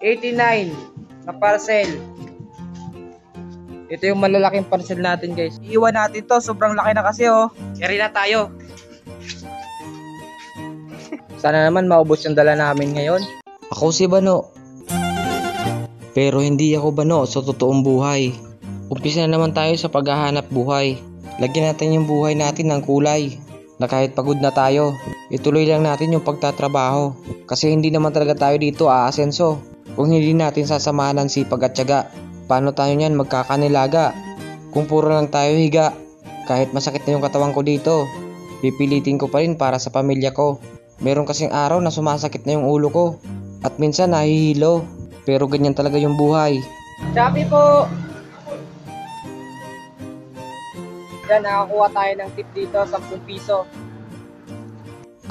89 na parcel. Ito yung malalaking parcel natin, guys. Iiwan natin to, sobrang laki na kasi oh. Carry na tayo. Sana naman maubos yung dala namin ngayon. Ako si Bano. Pero hindi ako Bano sa totoong buhay. Umpisa na naman tayo sa paghahanap buhay. Lagyan natin yung buhay natin ng kulay. Na kahit pagod na tayo, ituloy lang natin yung pagtatrabaho. Kasi hindi naman talaga tayo dito aasenso kung hindi natin sasamahan ng sipag at tiyaga. Paano tayo niyan magkakanilaga kung puro lang tayo higa? Kahit masakit na yung katawan ko dito, pipilitin ko pa rin para sa pamilya ko. Meron kasing araw na sumasakit na yung ulo ko at minsan nahihilo. Pero ganyan talaga yung buhay. Shopee po! Yan, nakakuha tayo ng tip dito, 10 piso.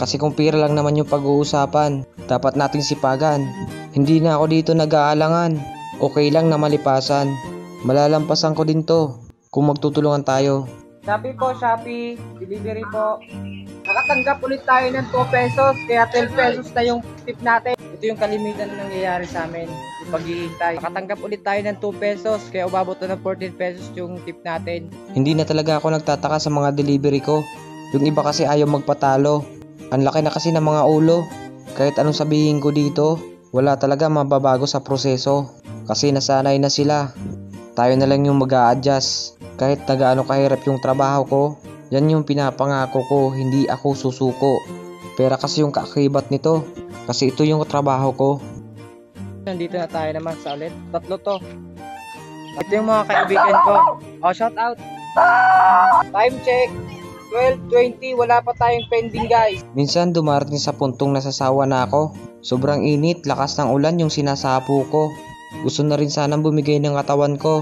Kasi kung pira lang naman yung pag-uusapan, dapat nating sipagan. Hindi na ako dito nag-aalangan. Okay lang na malipasan. Malalampasan ko din to kung magtutulungan tayo. Shopee po, Shopee. Delivery po. Nakatanggap ulit tayo ng 2 pesos, kaya 10 pesos na yung tip natin. Ito yung kalimitan na nangyayari sa amin, yung paghihintay. Nakatanggap ulit tayo ng 2 pesos, kaya umabot na ng 14 pesos yung tip natin. Hindi na talaga ako nagtataka sa mga delivery ko. Yung iba kasi ayaw magpatalo. Ang laki na kasi ng mga ulo. Kahit anong sabihin ko dito, wala talaga mababago sa proseso. Kasi nasanay na sila. Tayo na lang yung mag-a-adjust. Kahit na gaano kahirap yung trabaho ko, yan yung pinapangako ko, hindi ako susuko. Pera kasi yung kaakibat nito. Kasi ito yung trabaho ko. Nandito na tayo naman sa ulit. 3 to. Ito yung mga kaibigan ko. Oh, shout out. Time check. 12:20. Wala pa tayong pending, guys. Minsan dumarating sa puntong nasasawa na ako. Sobrang init, lakas ng ulan yung sinasapo ko. Gusto na rin sanang bumigay ng katawan ko.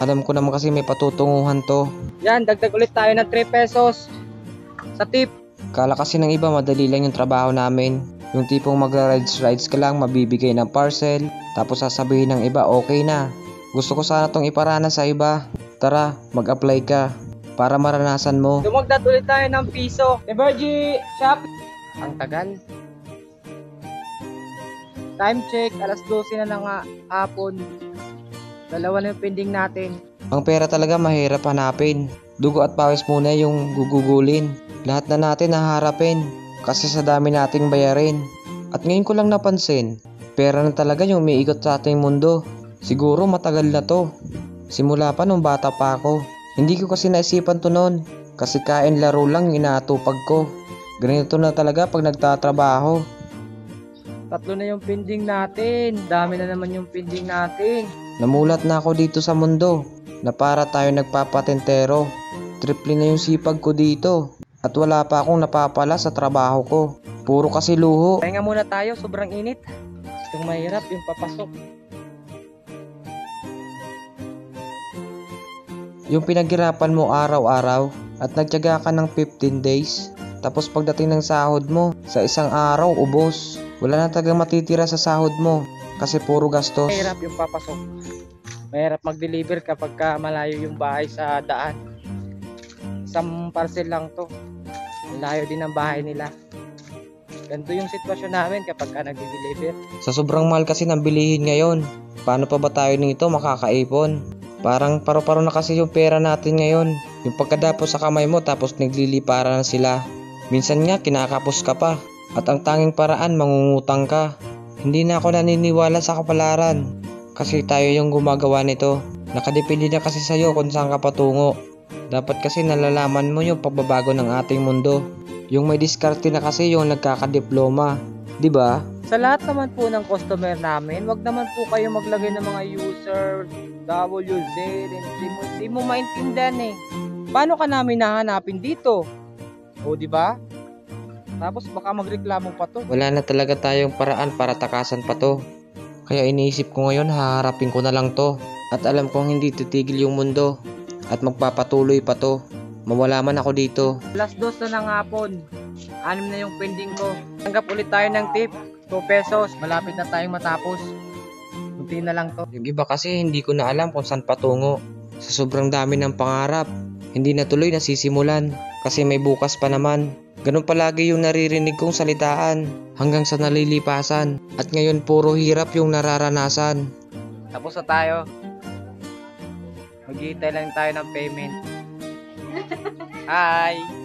Alam ko naman kasi may patutunguhan to. Yan, dagdag ulit tayo ng 3 pesos sa tip. Kala kasi ng iba madali lang yung trabaho namin. Yung tipong magra-rides ka lang, mabibigay ng parcel, tapos sasabihin ng iba okay na. Gusto ko sana tong iparana sa iba. Tara, mag-apply ka para maranasan mo. Dumagdag ulit tayo ng piso. Emergy, Shopee. Ang tagal. Time check, alas 12 na ng hapon. 2 na yung pending natin. Ang pera talaga mahirap hanapin. Dugo at pawis muna yung gugugulin. Lahat na natin naharapin kasi sa dami nating bayarin. At ngayon ko lang napansin, pera na talaga yung umiikot sa ating mundo. Siguro matagal na to. Simula pa nung bata pa ako. Hindi ko kasi naisipan to noon. Kasi kain laro lang yung inaatupag ko. Ganito na talaga pag nagtatrabaho. 3 na yung pending natin. Dami na naman yung pending natin. Namulat na ako dito sa mundo na para tayo nagpapatentero. Triple na yung sipag ko dito at wala pa akong napapala sa trabaho ko. Puro kasi luho. Kaya nga muna tayo, sobrang init. Itong mahirap yung papasok. Yung pinaghirapan mo araw-araw at nagtiyaga ka ng 15 days. Tapos pagdating ng sahod mo, sa isang araw ubos. Wala na talagang matitira sa sahod mo. Kasi puro gastos. Mahirap yung papasok. Mahirap mag-deliver kapag malayo yung bahay sa daan. Isang parcel lang to. Malayo din ang bahay nila. Ganito yung sitwasyon namin kapag nag-deliver. Sa sobrang mahal kasi ng bilihin ngayon, paano pa ba tayo nito makakaipon? Parang paro-paro na kasi yung pera natin ngayon. Yung pagkadapos sa kamay mo tapos naglilipara na sila. Minsan nga kinakapos ka pa. At ang tanging paraan mangungutang ka. Hindi na ako naniniwala sa kapalaran kasi tayo yung gumagawa nito. Nakadepende na kasi sa'yo kung saan ka patungo. Dapat kasi nalalaman mo yung pagbabago ng ating mundo. Yung may diskarte na kasi yung nagkakadiploma. Diba? Sa lahat naman po ng customer namin, wag naman po kayo maglagay ng mga user, WZ, hindi mo maintindihan eh. Paano ka namin nahanapin dito? O diba? Tapos baka magreklamo pa to. Wala na talaga tayong paraan para takasan pa to. Kaya iniisip ko ngayon haharapin ko na lang to. At alam kong hindi titigil yung mundo. At magpapatuloy pa to. Mawala man ako dito. Alas 2 na ng hapon. 6 na yung pending ko. Tanggap ulit tayo ng tip. 2 pesos. Malapit na tayong matapos. Kunti na lang to. Yung iba kasi hindi ko na alam kung saan patungo. Sa sobrang dami ng pangarap, hindi na tuloy nasisimulan. Kasi may bukas pa naman. Ganun palagi yung naririnig kong salitaan hanggang sa nalilipasan. At ngayon puro hirap yung nararanasan. Tapos na tayo. Maghihintay lang tayo ng payment. Hi!